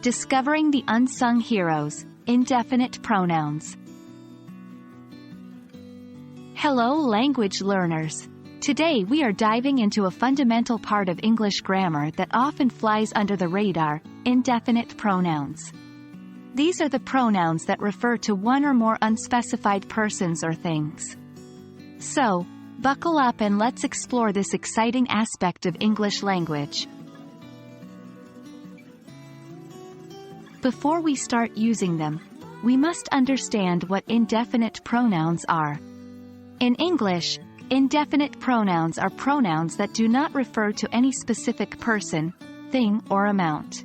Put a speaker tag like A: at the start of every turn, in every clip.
A: Discovering the Unsung Heroes, Indefinite Pronouns. Hello language learners. Today we are diving into a fundamental part of English grammar that often flies under the radar, indefinite pronouns. These are the pronouns that refer to one or more unspecified persons or things. So, buckle up and let's explore this exciting aspect of English language. Before we start using them, we must understand what indefinite pronouns are. In English, indefinite pronouns are pronouns that do not refer to any specific person, thing, or amount.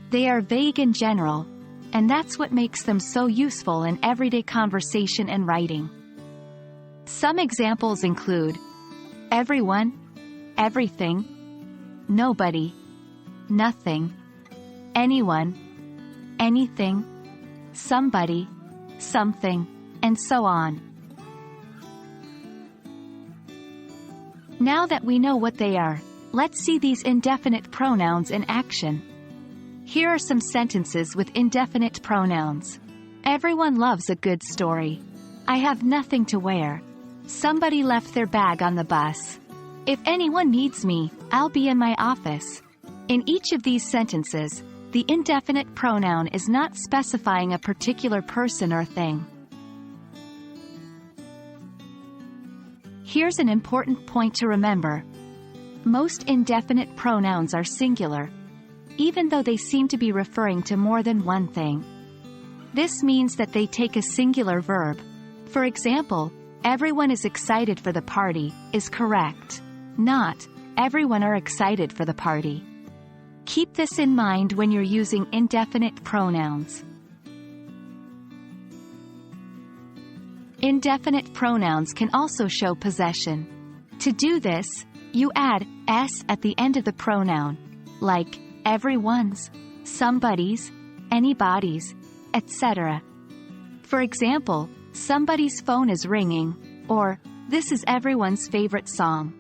A: They are vague and general, and that's what makes them so useful in everyday conversation and writing. Some examples include everyone, everything, nobody, nothing, anyone, anything, somebody, something, and so on. Now that we know what they are, let's see these indefinite pronouns in action. Here are some sentences with indefinite pronouns. Everyone loves a good story. I have nothing to wear. Somebody left their bag on the bus. If anyone needs me, I'll be in my office. In each of these sentences, the indefinite pronoun is not specifying a particular person or thing. Here's an important point to remember. Most indefinite pronouns are singular, even though they seem to be referring to more than one thing. This means that they take a singular verb. For example, everyone is excited for the party is correct, not everyone are excited for the party. Keep this in mind when you're using indefinite pronouns. Indefinite pronouns can also show possession. To do this, you add s at the end of the pronoun, like everyone's, somebody's, anybody's, etc. For example, somebody's phone is ringing, or this is everyone's favorite song.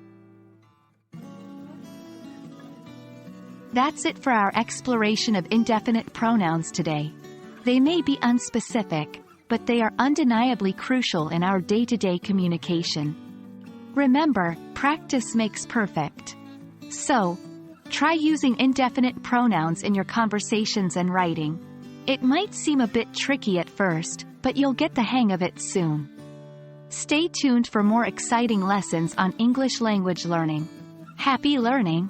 A: That's it for our exploration of indefinite pronouns today. They may be unspecific, but they are undeniably crucial in our day-to-day communication. Remember, practice makes perfect. So, try using indefinite pronouns in your conversations and writing. It might seem a bit tricky at first, but you'll get the hang of it soon. Stay tuned for more exciting lessons on English language learning. Happy learning!